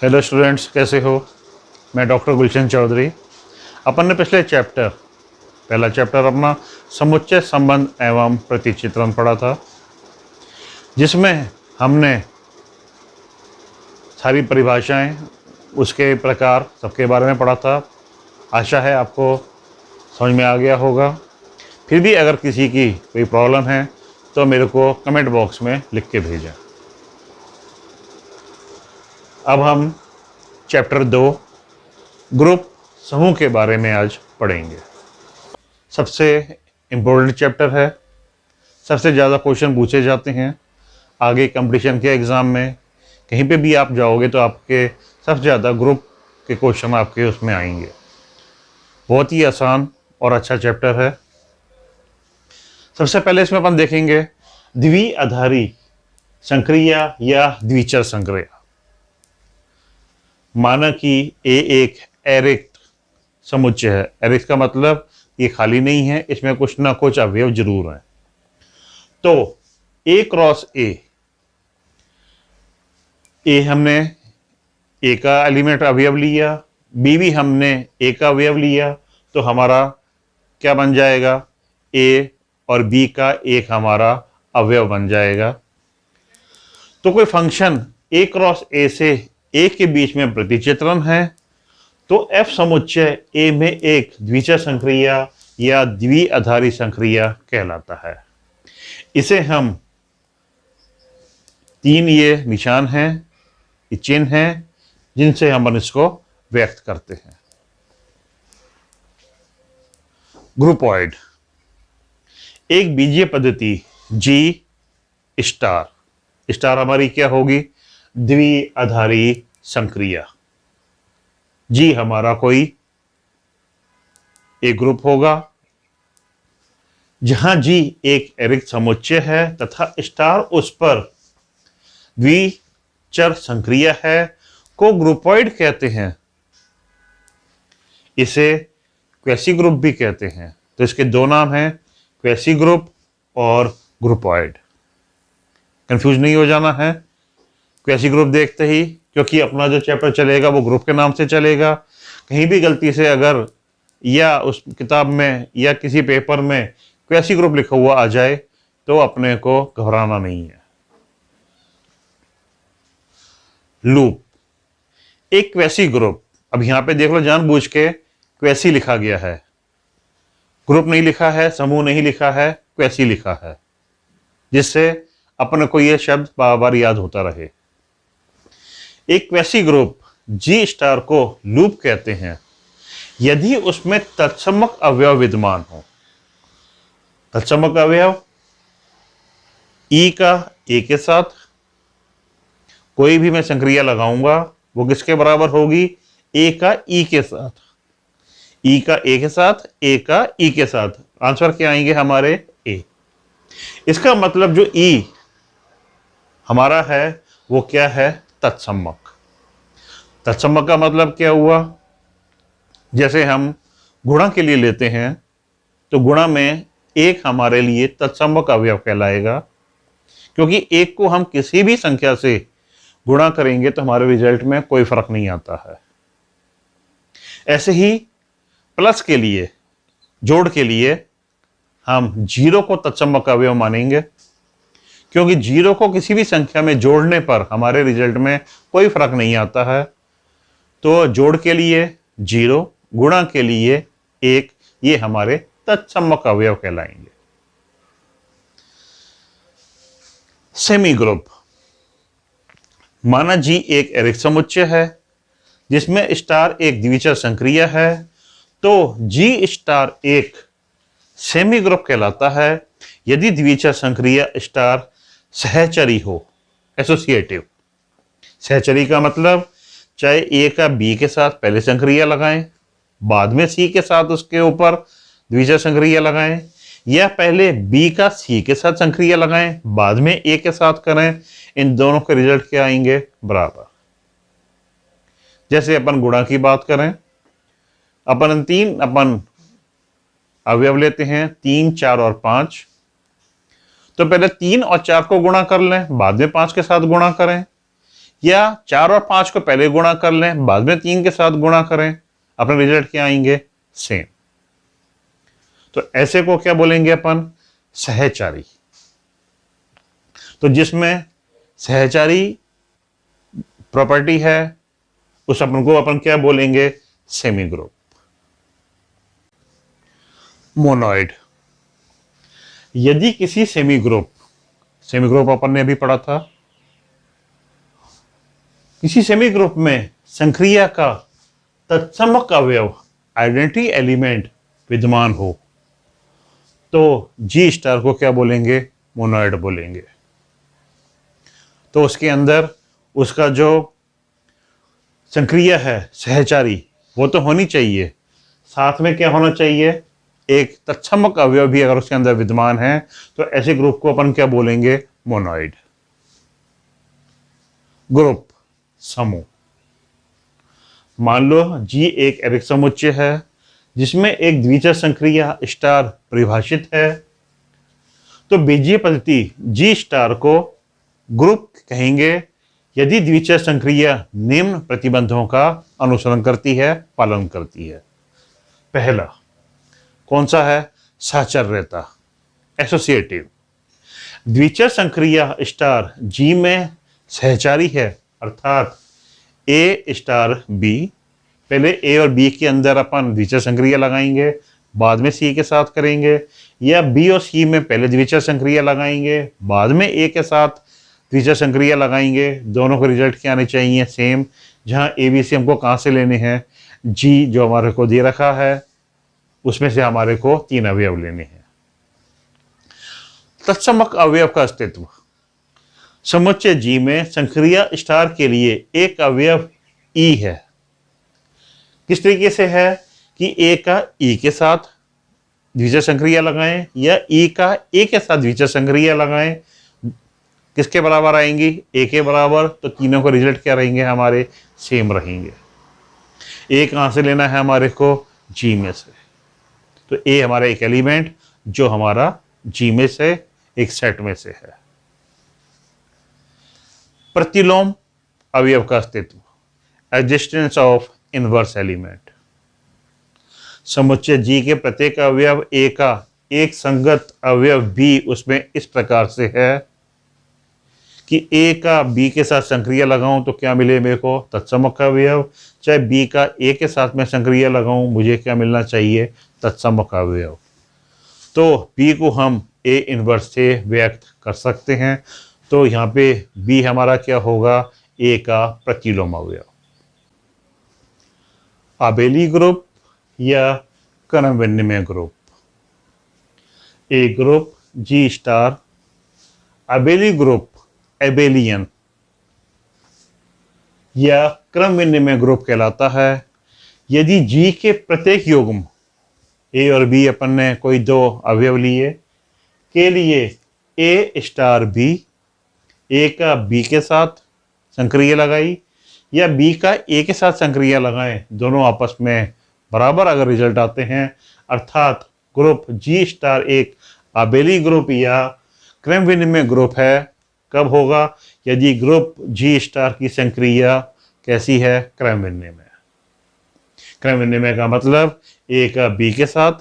Hello students, कैसे हो। मैं डॉक्टर गुलशन चौधरी। अपन ने पिछले पहला चैप्टर अपना समुच्चय संबंध एवं प्रतिचित्रण पढ़ा था, जिसमें हमने सारी परिभाषाएं, उसके प्रकार सबके बारे में पढ़ा था। आशा है आपको समझ में आ गया होगा। फिर भी अगर किसी की कोई प्रॉब्लम है तो मेरे को कमेंट बॉक्स में लिख के भेजें। अब हम चैप्टर 2 ग्रुप समूह के बारे में आज पढ़ेंगे। सबसे इम्पोर्टेंट चैप्टर है, सबसे ज़्यादा क्वेश्चन पूछे जाते हैं आगे कंपटीशन के एग्ज़ाम में। कहीं पे भी आप जाओगे तो आपके सबसे ज़्यादा ग्रुप के क्वेश्चन आपके उसमें आएंगे। बहुत ही आसान और अच्छा चैप्टर है। सबसे पहले इसमें अपन देखेंगे द्विआधारी संक्रिया या द्विचर संक्रिया। माना कि ए एक एरिक्त समुच्चय है। एरिक्त का मतलब ये खाली नहीं है, इसमें कुछ ना कुछ अवयव जरूर हैं। तो ए क्रॉस ए हमने ए का एलिमेंट अवयव लिया, बी भी हमने ए का अवयव लिया, तो हमारा क्या बन जाएगा, ए और बी का एक हमारा अवयव बन जाएगा। तो कोई फंक्शन ए क्रॉस ए से ए के बीच में प्रतिचित्रण है तो एफ समुच्चय ए में एक द्विचर संक्रिया या द्विआधारी संक्रिया कहलाता है। इसे हम तीन ये निशान हैं, ये चिन्ह हैं, जिनसे हम इसको व्यक्त करते हैं। ग्रुपॉइड एक बीजीय पद्धति जी स्टार हमारी क्या होगी, द्विआधारी संक्रिया। जी हमारा कोई एक ग्रुप होगा जहां जी एक एरिक्त समुच्चय है तथा स्टार उस पर द्विचर संक्रिया है, को ग्रुपॉइड कहते हैं। इसे क्वेसी ग्रुप भी कहते हैं। तो इसके दो नाम हैं, क्वेसी ग्रुप और ग्रुपॉइड। कंफ्यूज नहीं हो जाना है क्वेसी ग्रुप देखते ही, क्योंकि अपना जो चैप्टर चलेगा वो ग्रुप के नाम से चलेगा। कहीं भी गलती से अगर या उस किताब में या किसी पेपर में क्वेसी ग्रुप लिखा हुआ आ जाए तो अपने को घबराना नहीं है। लूप एक क्वेसी ग्रुप। अब यहां पे देख लो, जानबूझ के क्वेसी लिखा गया है, ग्रुप नहीं लिखा है, समूह नहीं लिखा है, क्वेसी लिखा है, जिससे अपने को यह शब्द बार बार याद होता रहे। एक क्वेसी ग्रुप जी स्टार को लूप कहते हैं यदि उसमें तत्समक अवयव विद्यमान हो। तत्समक अवयव ई का ए के साथ कोई भी मैं संक्रिया लगाऊंगा वो किसके बराबर होगी, ए का ई के साथ। ई का ए के साथ, ए का ई के साथ, आंसर क्या आएंगे हमारे, ए। इसका मतलब जो ई हमारा है वो क्या है, तत्समक। तत्समक का मतलब क्या हुआ, जैसे हम गुणा के लिए लेते हैं तो गुणा में एक हमारे लिए तत्समक अवयव कहलाएगा, क्योंकि एक को हम किसी भी संख्या से गुणा करेंगे तो हमारे रिजल्ट में कोई फर्क नहीं आता है। ऐसे ही प्लस के लिए, जोड़ के लिए हम जीरो को तत्समक अवयव मानेंगे, क्योंकि जीरो को किसी भी संख्या में जोड़ने पर हमारे रिजल्ट में कोई फर्क नहीं आता है। तो जोड़ के लिए जीरो, गुणा के लिए एक, ये हमारे तत्समक अवयव कहलाएंगे। सेमी ग्रुप माना जी एक एरिक्त समुच्चय है जिसमें स्टार एक द्विचर संक्रिया है, तो जी स्टार एक सेमी ग्रुप कहलाता है यदि द्विचर संक्रिया स्टार सहचरी हो, एसोसिएटिव। सहचरी का मतलब चाहे ए का बी के साथ पहले संक्रिया लगाएं, बाद में सी के साथ उसके ऊपर द्विचर संक्रिया लगाएं, या पहले बी का सी के साथ संक्रिया लगाएं, बाद में ए के साथ करें, इन दोनों के रिजल्ट क्या आएंगे, बराबर। जैसे अपन गुणा की बात करें, अपन अवयव लेते हैं 3, 4 और 5। तो पहले 3 और 4 को गुणा कर लें, बाद में 5 के साथ गुणा करें, या 4 और 5 को पहले गुणा कर लें, बाद में 3 के साथ गुणा करें, अपने रिजल्ट क्या आएंगे? सेम। तो ऐसे को क्या बोलेंगे अपन? सहचारी। तो जिसमें सहचारी प्रॉपर्टी है उस अपन को अपन क्या बोलेंगे? Semi group. मोनोइड। यदि किसी सेमी ग्रुप अपन ने अभी पढ़ा था, किसी सेमी ग्रुप में संक्रिया का तत्समक अवयव आइडेंटिटी एलिमेंट विद्यमान हो तो जी स्टार को क्या बोलेंगे? मोनोइड बोलेंगे। तो उसके अंदर उसका जो संक्रिया है सहचारी वो तो होनी चाहिए, साथ में क्या होना चाहिए? एक तत्समक अवयव भी अगर उसके अंदर विद्यमान है तो ऐसे ग्रुप को अपन क्या बोलेंगे? मोनोइड। ग्रुप समूह। मान लो जी एक एरिक समुच्चय है जिसमें एक द्विचर संक्रिया स्टार परिभाषित है, तो बीजीय पद्धति जी स्टार को ग्रुप कहेंगे यदि द्विचर संक्रिया निम्न प्रतिबंधों का अनुसरण करती है, पालन करती है। पहला कौन सा है? साचर्यता, एसोसिएटिव। द्विचर संक्रिया स्टार जी में सहचारी है, अर्थात ए स्टार बी, पहले ए और बी के अंदर अपन द्विचर संक्रिया लगाएंगे, बाद में सी के साथ करेंगे, या बी और सी में पहले द्विचर संक्रिया लगाएंगे, बाद में ए के साथ द्विचर संक्रिया लगाएंगे। दोनों के रिजल्ट क्या आने चाहिए? सेम। जहां ए बी सी हमको कहां से लेने हैं? जी जो हमारे को दे रखा है उसमें से हमारे को 3 अवयव लेने हैं। तत्समक अवयव का अस्तित्व। समुच्चय जी में संक्रिया स्टार के लिए एक अवयव ई है। किस तरीके से है कि ए का ई के साथ द्विचर संक्रिया लगाएं या ई का ए के साथ द्विचर संक्रिया लगाएं, किसके बराबर आएंगी? ए के बराबर। तो तीनों को रिजल्ट क्या रहेंगे? हमारे सेम रहेंगे। ए कहां से लेना है हमारे को? जी में से। तो ए हमारा एक एलिमेंट जो हमारा जी में से एक सेट में से है। प्रतिलोम अवयव का अस्तित्व, एग्जिस्टेंस ऑफ इनवर्स एलिमेंट। समुच्चय जी के प्रत्येक अवयव ए का एक संगत अवयव बी उसमें इस प्रकार से है कि ए का बी के साथ संक्रिया लगाऊं तो क्या मिले मेरे को? तत्समक अवयव। चाहे बी का ए के साथ में संक्रिया लगाऊं, मुझे क्या मिलना चाहिए? तत्समक अवयव। तो बी को हम ए इनवर्स से व्यक्त कर सकते हैं। तो यहाँ पे बी हमारा क्या होगा? ए का प्रतिलोम अवयव। आबेली ग्रुप या क्रम विनिमय ग्रुप। ए ग्रुप जी स्टार, आबेली ग्रुप एबेलियन या क्रम विनिमय ग्रुप कहलाता है यदि जी के प्रत्येक युग्म ए और बी अपन ने कोई 2 अवयव लिए के लिए ए स्टार बी, ए का बी के साथ संक्रिया लगाई या बी का ए के साथ संक्रिया लगाएं, दोनों आपस में बराबर अगर रिजल्ट आते हैं, अर्थात ग्रुप जी स्टार एक आबेली ग्रुप या क्रम विनिमय ग्रुप है। कब होगा? यदि ग्रुप जी स्टार की संक्रिया कैसी है? क्रम विनिमय। क्रम विनिमय का मतलब ए का बी के साथ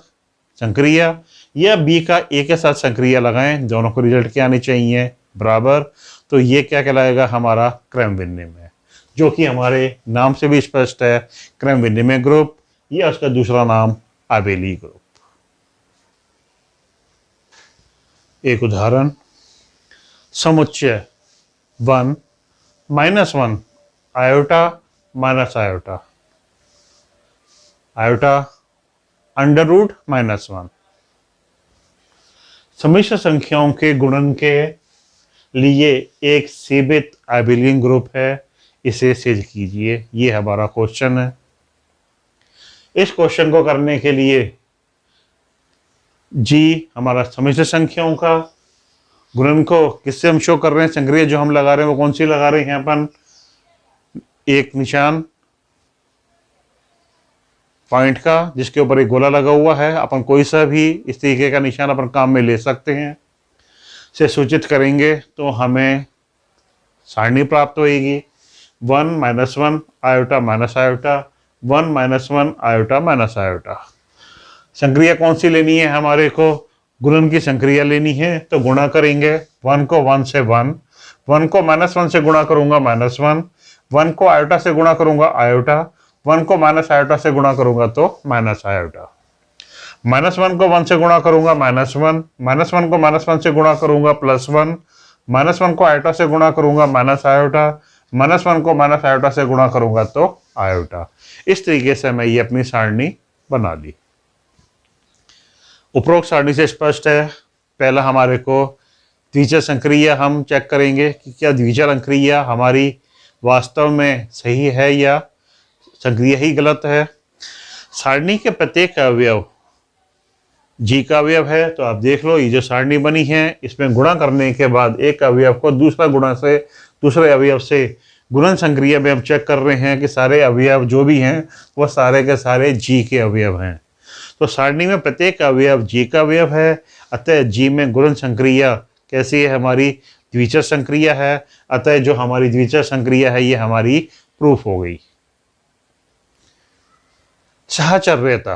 संक्रिया या बी का ए के साथ संक्रिया लगाएं, दोनों को रिजल्ट क्या आने चाहिए? बराबर। तो ये क्या कहलाएगा? हमारा क्रम विनिमय, जो कि हमारे नाम से भी स्पष्ट है, क्रम विनिमय ग्रुप या उसका दूसरा नाम आबेली ग्रुप। एक उदाहरण, समुच्चय 1 -1 iota minus iota, iota under root -1। सम्मिश्र संख्याओं के गुणन के लिए एक सीमित आबेलियन ग्रुप है, इसे सिद्ध कीजिए। ये हमारा क्वेश्चन है। इस क्वेश्चन को करने के लिए जी हमारा सम्मिश्र संख्याओं का गुणन को किससे हम शो कर रहे हैं? संक्रिया जो हम लगा रहे हैं वो कौन सी लगा रहे हैं अपन? एक निशान पॉइंट का जिसके ऊपर एक गोला लगा हुआ है, अपन कोई सा भी इस तरीके का निशान अपन काम में ले सकते हैं, से सूचित करेंगे तो हमें सारणी प्राप्त होगी। 1 minus 1 iota minus iota, 1 minus 1 iota minus iota. संक्रिया कौन सी लेनी है हमारे को? गुणन की संक्रिया लेनी है, तो गुणा करेंगे 1 को 1 से 1, 1 को माइनस 1 से गुणा करूंगा माइनस 1, 1 को आयोटा से गुणा करूंगा आयोटा, 1 को माइनस आयोटा से गुणा करूंगा तो माइनस आयोटा। माइनस 1 को 1 से गुणा करूंगा माइनस 1, माइनस 1 को माइनस 1 से गुणा करूंगा प्लस 1, माइनस 1 को आयोटा से गुणा करूंगा माइनस आयोटा, माइनस 1 को माइनस आयोटा से गुणा करूंगा तो आयोटा। इस तरीके से मैं ये अपनी सारणी बना ली। उपरोक्त सारणी से स्पष्ट है, पहला हमारे को द्विचर संक्रिया हम चेक करेंगे कि क्या द्विचर अंक्रिया हमारी वास्तव में सही है या संक्रिया ही गलत है। सारणी के प्रत्येक अवयव जी का अवयव है, तो आप देख लो ये जो सारणी बनी है इसमें गुणा करने के बाद एक अवयव को दूसरे अवयव से गुणन संक्रिया में हम चेक कर रहे हैं कि सारे अवयव जो भी हैं वो सारे के सारे जी के अवयव हैं। तो सारणी में प्रत्येक अवयव जी का अवयव है, अतः जी में गुणन संक्रिया कैसी है? हमारी द्विचर संक्रिया है, अतः जो हमारी द्विचर संक्रिया है ये हमारी प्रूफ हो गई। साहचर्यता,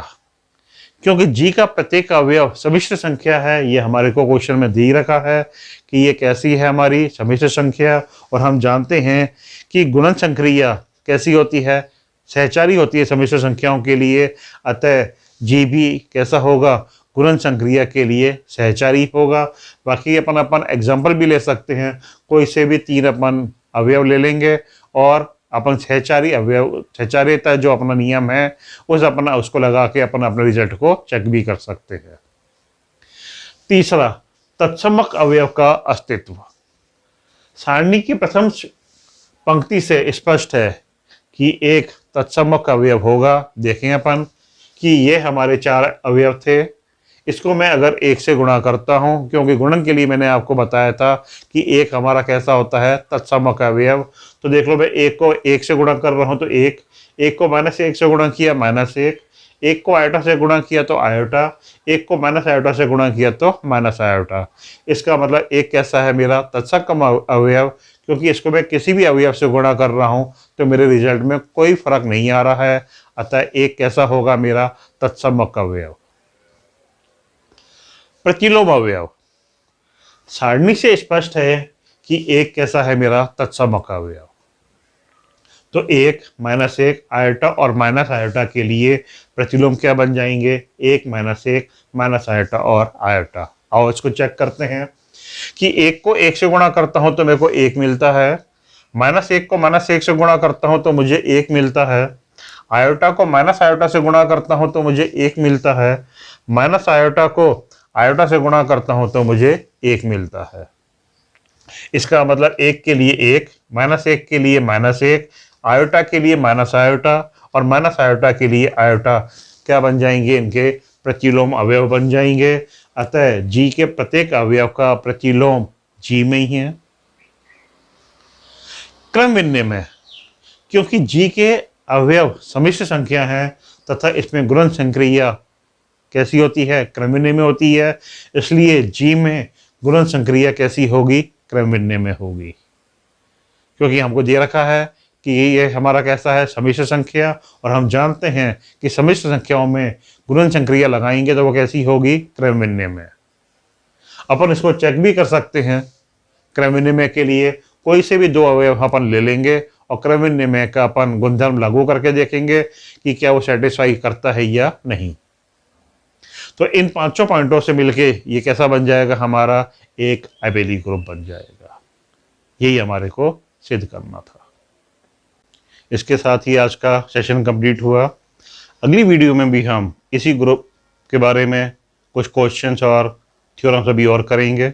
क्योंकि जी का प्रत्येक अवयव समिश्र संख्या है, ये हमारे को क्वेश्चन में दे रखा है कि ये कैसी है हमारी समिश्र संख्या, और हम जानते हैं कि गुणन संक्रिया कैसी होती है? सहचारी होती है समिश्र संख्याओं के लिए, अतः जी भी कैसा होगा? गुणन संक्रिया के लिए सहचारी होगा। बाकी अपन एग्जाम्पल भी ले सकते हैं, कोई से भी 3 अपन अवयव ले लेंगे और अपन सहचार्यता जो अपना नियम है उसको लगा के अपन अपने रिजल्ट को चेक भी कर सकते हैं। तीसरा, तत्समक अवयव का अस्तित्व। सारणी की प्रथम पंक्ति से स्पष्ट है कि एक तत्समक अवयव होगा। देखें अपन कि ये हमारे 4 अवयव थे, इसको मैं अगर 1 से गुणा करता हूं, क्योंकि गुणन के लिए मैंने आपको बताया था कि 1 हमारा कैसा होता है? तत्समक अवयव। तो देख लो मैं 1 को 1 से गुणा कर रहा हूं तो 1 को माइनस 1 से गुणा किया माइनस 1 को आयोटा से गुणा किया तो आयोटा, 1 को माइनस आयोटा से गुणा किया तो माइनस आयोटा। इसका मतलब 1 कैसा है? मेरा तत्सम अवयव, क्योंकि इसको मैं किसी भी अवयव से गुणा कर रहा हूं तो मेरे रिजल्ट में कोई फर्क नहीं आ रहा है, अतः 1 कैसा होगा? मेरा तत्समक अवयव। प्रतिलोम अवयव, सारणी से स्पष्ट है कि 1 कैसा है? मेरा तत्समक अवयव। तो 1 माइनस 1 आयोटा और माइनस आयोटा के लिए प्रतिलोम क्या बन जाएंगे? 1 माइनस 1 माइनस आयोटा और आयोटा। आओ इसको चेक करते हैं कि 1 को 1 से गुणा करता हूं तो मेरे को 1 मिलता है, माइनस 1 को माइनस 1 से गुणा करता हूं तो मुझे 1 मिलता है, आयोटा को माइनस आयोटा से गुणा करता हूं तो मुझे 1 मिलता है, माइनस आयोटा को आयोटा से गुणा करता हूं तो मुझे 1 मिलता है। इसका मतलब 1 के लिए 1, माइनस 1 के लिए माइनस 1, आयोटा के लिए माइनस आयोटा और माइनस आयोटा के लिए आयोटा क्या बन जाएंगे? इनके प्रतिलोम अवयव बन जाएंगे। अतः जी के प्रत्येक अवयव का प्रतिलोम जी में ही है। क्रम विनिमय, क्योंकि जी के अवयव समिश्र संख्या है तथा इसमें गुणन संक्रिया कैसी होती है? क्रम विनिमय होती है, इसलिए जी में गुणन संक्रिया कैसी होगी? क्रम विनिमय होगी, क्योंकि हमको दे रखा है कि ये हमारा कैसा है? समिश्र संख्या, और हम जानते हैं कि समिश्र संख्याओं में गुणन संक्रिया लगाएंगे तो वो कैसी होगी? क्रम विनिमय। अपन इसको चेक भी कर सकते हैं। क्रम विनिमय के लिए कोई से भी 2 अवयव अपन ले लेंगे और क्रम विनिमय का अपन गुणधर्म लागू करके देखेंगे कि क्या वो सेटिस्फाई करता है या नहीं। तो इन 5 पॉइंटों से मिलके ये कैसा बन जाएगा? हमारा एक एबेली ग्रुप बन जाएगा। यही हमारे को सिद्ध करना था। इसके साथ ही आज का सेशन कंप्लीट हुआ। अगली वीडियो में भी हम इसी ग्रुप के बारे में कुछ क्वेश्चंस और थ्योरम्स अभी और करेंगे।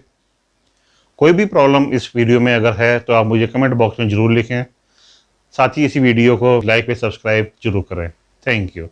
कोई भी प्रॉब्लम इस वीडियो में अगर है तो आप मुझे कमेंट बॉक्स में ज़रूर लिखें। साथ ही इसी वीडियो को लाइक व सब्सक्राइब जरूर करें। Thank you.